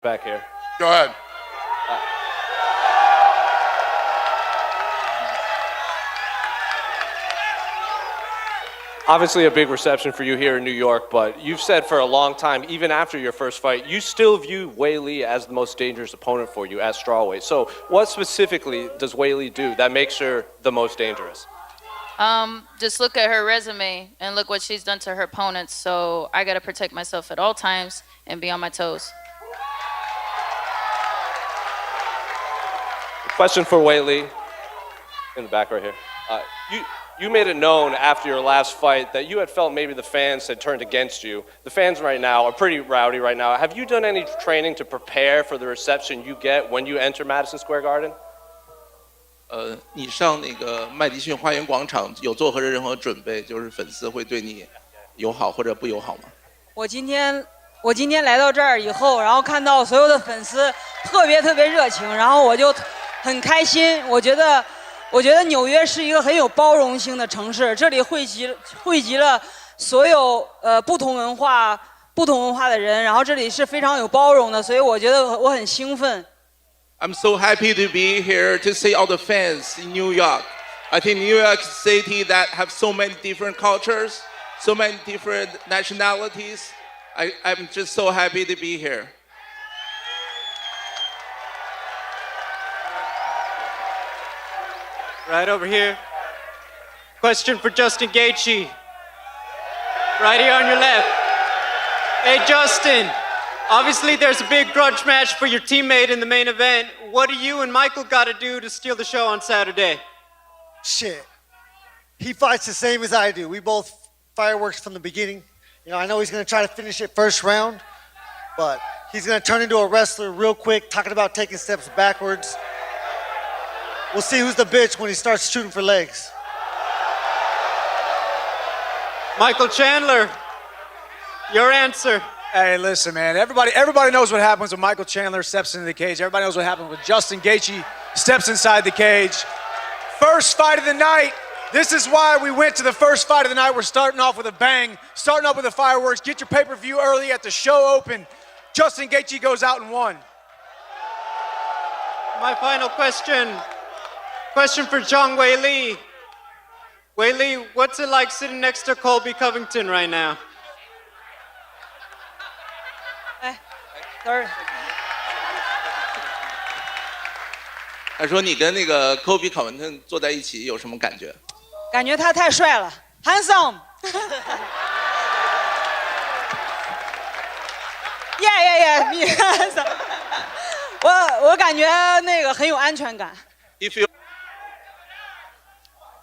Back here. Go ahead. Obviously a big reception for you here in New York, but you've said for a long time, even after your first fight, you still view Wei Li as the most dangerous opponent for you at strawweight. So what specifically does Wei Li do that makes her the most dangerous? Just look at her resume and look what she's done to her opponents. So I got to protect myself at all times and be on my toes. Question for Wei Li, in the back right here. You made it known after your last fight that you had felt maybe the fans had turned against you. The fans right now are pretty rowdy right now. Have you done any training to prepare for the reception you get when you enter Madison Square Garden? 你上那个麦迪逊花园广场有做任何准备？就是粉丝会对你友好或者不友好吗？我今天来到这儿以后，然后看到所有的粉丝特别热情，然后我就很开心。我觉得纽约是一个很有包容性的城市，这里汇集了所有不同文化的人，然后这里是非常有包容的，所以我觉得我很兴奋。I'm so happy to be here to see all the fans in New York. I think New York City that have so many different cultures, so many different nationalities. I'm just so happy to be here. Right over here. Question for Justin Gaethje. Right here on your left. Hey, Justin. Obviously, there's a big grudge match for your teammate in the main event. What do you and Michael got to do to steal the show on Saturday? Shit. He fights the same as I do. We both fireworks from the beginning. You know, I know he's going to try to finish it first round, but he's going to turn into a wrestler real quick, talking about taking steps backwards. We'll see who's the bitch when he starts shooting for legs. Michael Chandler, your answer. Hey, listen, man. Everybody knows what happens when Michael Chandler steps into the cage. Everybody knows what happens when Justin Gaethje steps inside the cage. First fight of the night. This is why we went to the first fight of the night. We're starting off with a bang, starting off with the fireworks. Get your pay-per-view early at the show open. Justin Gaethje goes out and won. My final question. Question for Zhang Wei Li. Wei Li, what's it like sitting next to Colby Covington right now? Sorry. 他说你跟那个科比·考文顿坐在一起有什么感觉？感觉他太帅了 ，handsome。Yeah, handsome。我感觉那个很有安全感。If you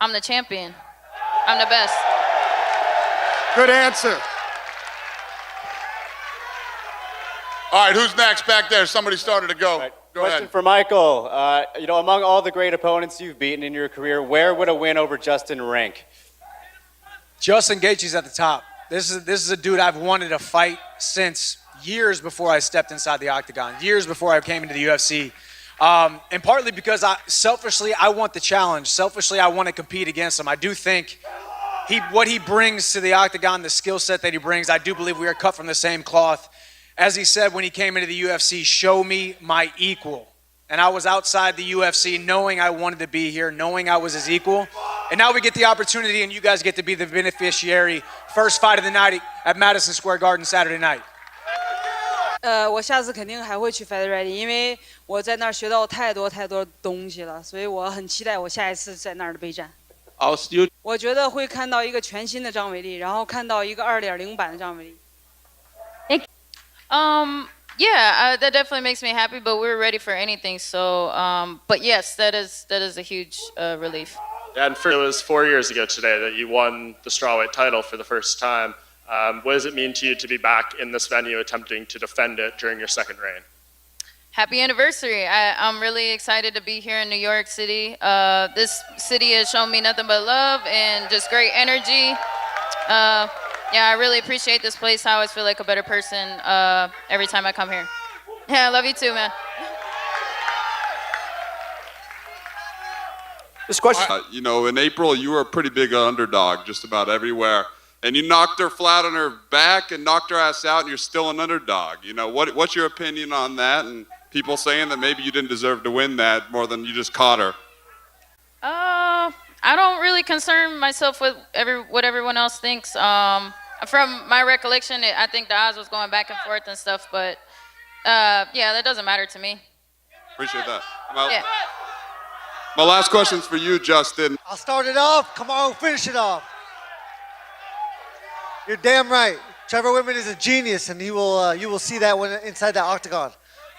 I'm the champion. I'm the best. Good answer. All right, who's next back there? Somebody started to go. Right. Go Question ahead. for Michael. Among all the great opponents you've beaten in your career, where would a win over Justin rank? Justin Gaethje's at the top. This is a dude I've wanted to fight since years before I stepped inside the octagon, years before I came into the UFC. And partly because selfishly, I want the challenge. Selfishly, I want to compete against him. I do think what he brings to the octagon, the skill set that he brings, I do believe we are cut from the same cloth. As he said when he came into the UFC, show me my equal. And I was outside the UFC knowing I wanted to be here, knowing I was his equal. And now we get the opportunity and you guys get to be the beneficiary. First fight of the night at Madison Square Garden Saturday night. 我下次肯定还会去 Fight Ready， 因为我在那儿学到太多东西了，所以我很期待我下一次在那儿的备战。我觉得会看到一个全新的张伟丽，然后看到一个 2.0 版的张伟丽。Yeah, that definitely makes me happy, but we're ready for anything. So, but yes, that is a huge relief. Yeah, and it was 4 years ago today that you won the strawweight title for the first time. What does it mean to you to be back in this venue attempting to defend it during your second reign? Happy anniversary. I'm really excited to be here in New York City. This city has shown me nothing but love and just great energy. Yeah, I really appreciate this place. I always feel like a better person every time I come here. Yeah, I love you too, man. This question. In April, you were a pretty big underdog just about everywhere. and you knocked her flat on her back and knocked her ass out, and you're still an underdog. You know, what's your opinion on that? And people saying that maybe you didn't deserve to win that more than you just caught her. I don't really concern myself with what everyone else thinks. From my recollection, I think the odds was going back and forth and stuff, but yeah, that doesn't matter to me. Appreciate that. Yeah. My last question's for you, Justin. I'll start it off. Come on, finish it off. You're damn right. Trevor Whitman is a genius, and you will see that when inside that octagon.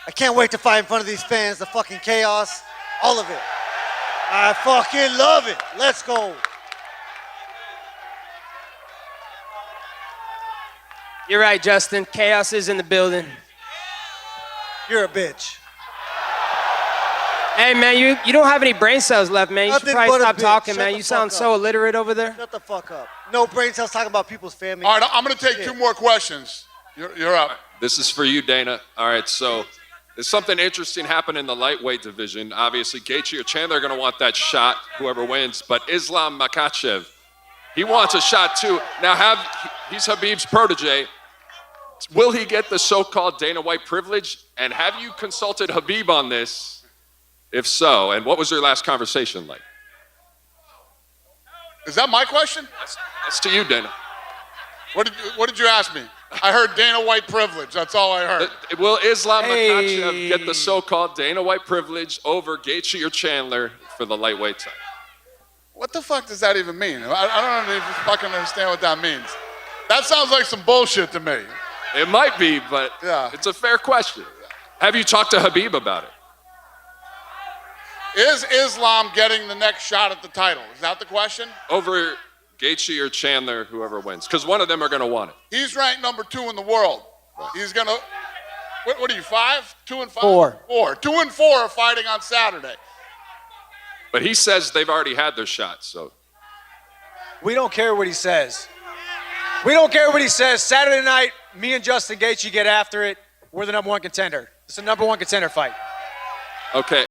I can't wait to fight in front of these fans, the fucking chaos, all of it. I fucking love it. Let's go. You're right, Justin. Chaos is in the building. You're a bitch. Hey, man, you don't have any brain cells left, man. You should Nothing probably but a stop bitch. talking, Shut man. the You sound fuck so up. illiterate over there. Shut the fuck up. No brain cells talking about people's family. All right, I'm going to take two more questions. You're up. This is for you, Dana. All right, so there's something interesting happened in the lightweight division. Obviously, Gaethje or Chandler are going to want that shot, whoever wins. But Islam Makhachev, he wants a shot too. Now, he's Khabib's protege. Will he get the so-called Dana White privilege? And have you consulted Khabib on this? If so, and what was your last conversation like? Is that my question? That's to you, Dana. What did you ask me? I heard Dana White privilege. That's all I heard. Will Islam Makhachev get the so-called Dana White privilege over Gaethje or Chandler for the lightweight title? What the fuck does that even mean? I don't even fucking understand what that means. That sounds like some bullshit to me. It might be, but Yeah. it's a fair question. Have you talked to Khabib about it? Is Islam getting the next shot at the title? Is that the question? Over Gaethje or Chandler, whoever wins, because one of them are going to want it. He's ranked number 2 in the world. He's gonna. What are you? 5? 2 and 5? 4. 4. 2 and 4 are fighting on Saturday. But he says they've already had their shots, so. We don't care what he says. We don't care what he says. Saturday night, me and Justin Gaethje get after it. We're the number 1 contender. It's a number 1 contender fight. Okay.